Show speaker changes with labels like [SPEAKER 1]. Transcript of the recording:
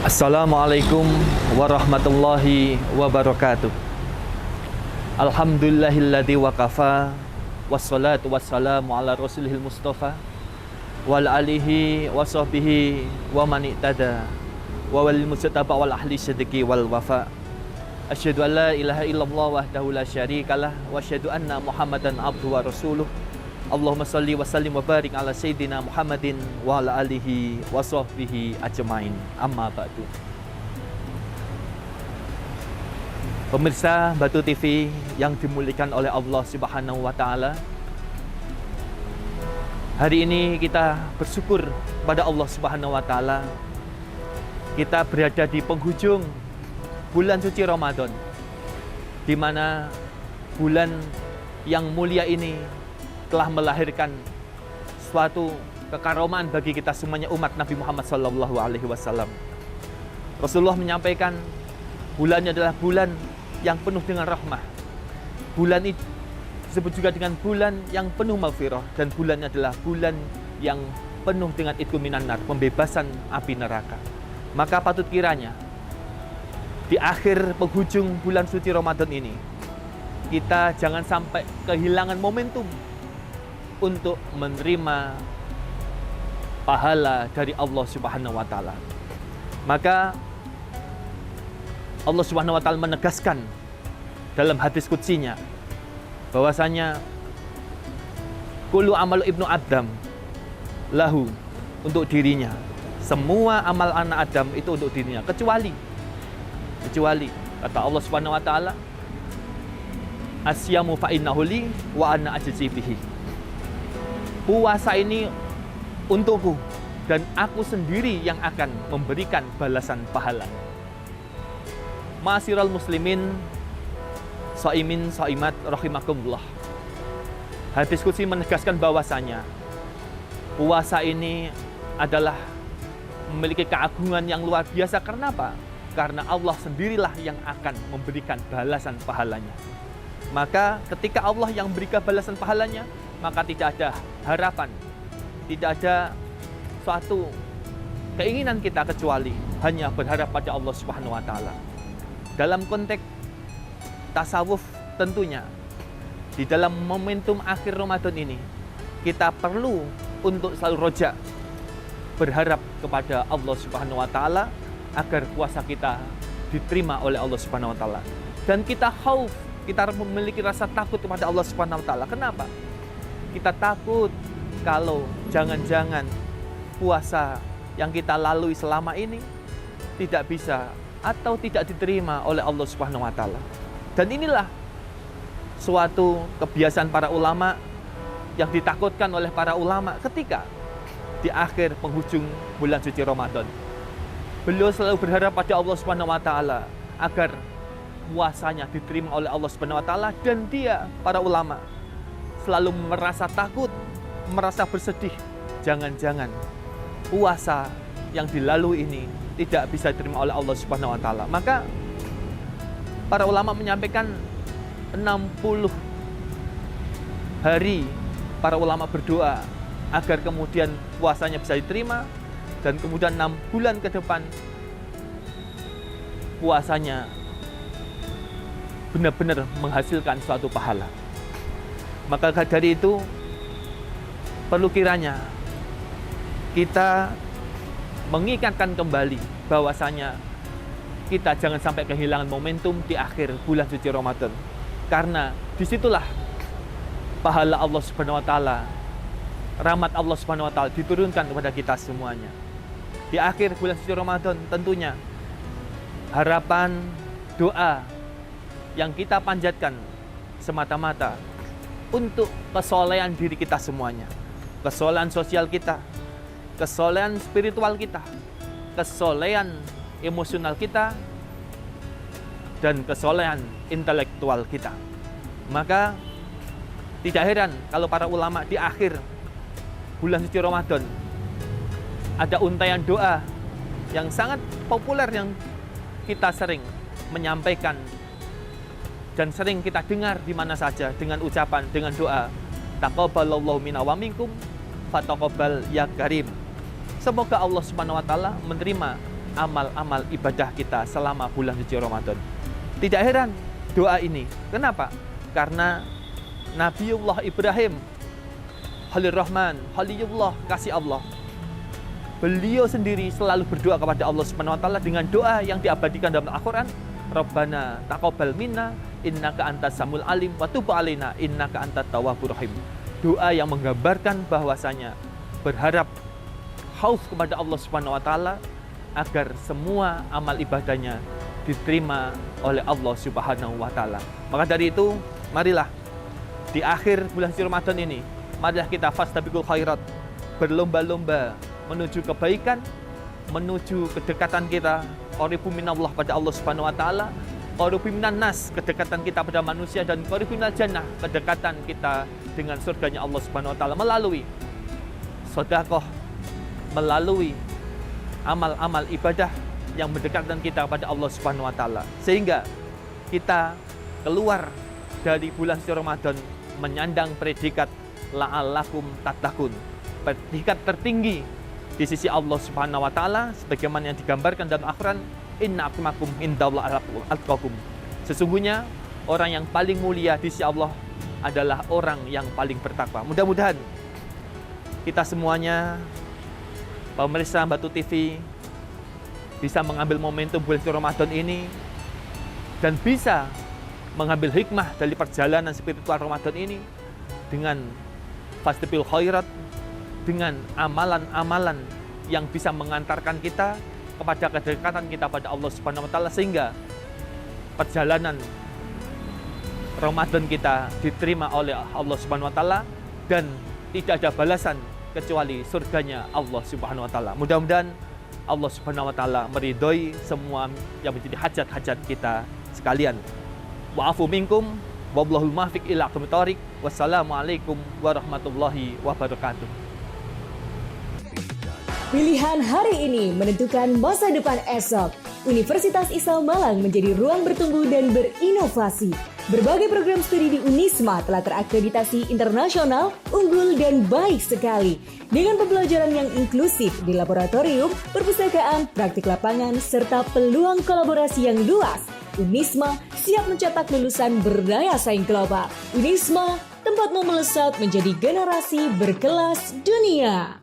[SPEAKER 1] Assalamualaikum warahmatullahi wabarakatuh. Alhamdulillahilladzi waqafa wassalatu wassalamu ala rasulihil mustafa wal alihi wa sahbihi wa man ihtada wa wal mustaba wal ahli sidqi wal wafa. Asyhadu an la ilaha illallah wahdahu la syarikalah wa asyhadu anna Muhammadan abduhu wa rasuluh. Allahumma salli wa sallim wa barik ala sayyidina Muhammadin wa ala alihi wa sahbihi ajmain. Amma ba'du. Pemirsa Batu TV yang dimuliakan oleh Allah Subhanahu wa taala. Hari ini kita bersyukur pada Allah Subhanahu wa taala. Kita berada di penghujung bulan suci Ramadan, di mana bulan yang mulia ini telah melahirkan suatu kekaromaan bagi kita semuanya umat Nabi Muhammad SAW. Rasulullah menyampaikan bulannya adalah bulan yang penuh dengan rahmah. Bulan itu disebut juga dengan bulan yang penuh maghfirah, dan bulannya adalah bulan yang penuh dengan itqu minan nar, pembebasan api neraka. Maka patut kiranya di akhir penghujung bulan suci Ramadan ini kita jangan sampai kehilangan momentum untuk menerima pahala dari Allah Subhanahu wa taala. Maka Allah Subhanahu wa taala menegaskan dalam hadis qudsinya bahwasanya kullu amalu ibnu Adam lahu, untuk dirinya. Semua amal anak Adam itu untuk dirinya, kecuali kata Allah Subhanahu wa taala, asyamu fa innahu li wa ana ajzi bihi. Puasa ini untukku dan aku sendiri yang akan memberikan balasan pahala. Ma'asyiral muslimin, shaimin shaimat rahimakumullah. Hadis qudsi menegaskan bahwasanya puasa ini adalah memiliki keagungan yang luar biasa. Karena apa? Karena Allah sendirilah yang akan memberikan balasan pahalanya. Maka ketika Allah yang memberikan balasan pahalanya, maka tidak ada harapan, tidak ada suatu keinginan kita kecuali hanya berharap pada Allah Subhanahu wa taala. Dalam konteks tasawuf tentunya, di dalam momentum akhir Ramadan ini, kita perlu untuk selalu roja, berharap kepada Allah Subhanahu wa taala agar puasa kita diterima oleh Allah Subhanahu wa taala. Dan kita khauf, kita memiliki rasa takut kepada Allah Subhanahu wa taala. Kenapa? Kita takut kalau jangan-jangan puasa yang kita lalui selama ini tidak bisa atau tidak diterima oleh Allah Subhanahu wa taala. Dan inilah suatu kebiasaan para ulama yang ditakutkan oleh para ulama ketika di akhir penghujung bulan suci Ramadan. Beliau selalu berharap pada Allah Subhanahu wa taala agar puasanya diterima oleh Allah Subhanahu wa taala, dan dia, para ulama, selalu merasa takut, merasa bersedih, jangan-jangan puasa yang dilalui ini tidak bisa diterima oleh Allah Subhanahu wa taala. Maka para ulama menyampaikan 60 hari para ulama berdoa agar kemudian puasanya bisa diterima, dan kemudian 6 bulan ke depan puasanya benar-benar menghasilkan suatu pahala. Maka dari itu perlu kiranya kita mengingatkan kembali bahwasanya kita jangan sampai kehilangan momentum di akhir bulan suci Ramadan. Karena disitulah pahala Allah Subhanahu wa taala, rahmat Allah Subhanahu wa taala diturunkan kepada kita semuanya. Di akhir bulan suci Ramadan tentunya harapan, doa yang kita panjatkan semata-mata untuk kesolehan diri kita semuanya, kesolehan sosial kita, kesolehan spiritual kita, kesolehan emosional kita, dan kesolehan intelektual kita. Maka tidak heran kalau para ulama di akhir bulan suci Ramadan ada untaian doa yang sangat populer yang kita sering menyampaikan dan sering kita dengar di mana saja, dengan ucapan, dengan doa, taqabbalallahu minna wa minkum fataqabbal ya karim. Semoga Allah Subhanahu wa taala menerima amal-amal ibadah kita selama bulan suci Ramadan. Tidak heran doa ini. Kenapa? Karena Nabiullah Ibrahim, Khalil Rahman, Khalilullah, kasih Allah, beliau sendiri selalu berdoa kepada Allah Subhanahu wa taala dengan doa yang diabadikan dalam Al-Qur'an, Rabbana taqabbal minna innaka antas samul alim wa tub alaina innaka antat tawwabur rahim. Doa yang menggambarkan bahwasanya berharap khauf kepada Allah Subhanahu wa taala agar semua amal ibadahnya diterima oleh Allah Subhanahu wa taala. Maka dari itu, marilah di akhir bulan suci Ramadan ini, marilah kita fastabiqul khairat, berlomba-lomba menuju kebaikan, menuju kedekatan kita, qaribu minallah pada Allah Subhanahu wa taala, qaribu minan nas, kedekatan kita pada manusia, dan qaribu minal jannah, kedekatan kita dengan surganya Allah Subhanahu wa taala melalui sedekah, melalui amal-amal ibadah yang mendekatkan kita kepada Allah Subhanahu wa taala, sehingga kita keluar dari bulan suci Ramadan menyandang predikat la'allakum tattaqun, predikat tertinggi di sisi Allah Subhanahu wa taala sebagaimana yang digambarkan dalam Al-Qur'an, inna akramakum indallahi atqakum. Sesungguhnya orang yang paling mulia di sisi Allah adalah orang yang paling bertakwa. Mudah-mudahan kita semuanya, pemirsa Batu TV, bisa mengambil momentum bulan suci Ramadan ini dan bisa mengambil hikmah dari perjalanan spiritual Ramadan ini dengan fastabiqul khairat, dengan amalan-amalan yang bisa mengantarkan kita kepada kedekatan kita pada Allah Subhanahu wa taala, sehingga perjalanan Ramadan kita diterima oleh Allah Subhanahu wa taala dan tidak ada balasan kecuali surganya Allah Subhanahu wa taala. Mudah-mudahan Allah Subhanahu wa taala meridhoi semua yang menjadi hajat-hajat kita sekalian. Wa'afu minkum wallahul muwaffiq ila aqwamit thoriq. Wassalamualaikum warahmatullahi wabarakatuh.
[SPEAKER 2] Pilihan hari ini menentukan masa depan esok. Universitas Islam Malang menjadi ruang bertumbuh dan berinovasi. Berbagai program studi di Unisma telah terakreditasi internasional, unggul, dan baik sekali. Dengan pembelajaran yang inklusif di laboratorium, perpustakaan, praktik lapangan, serta peluang kolaborasi yang luas, Unisma siap mencetak lulusan berdaya saing global. Unisma, tempatmu melesat menjadi generasi berkelas dunia.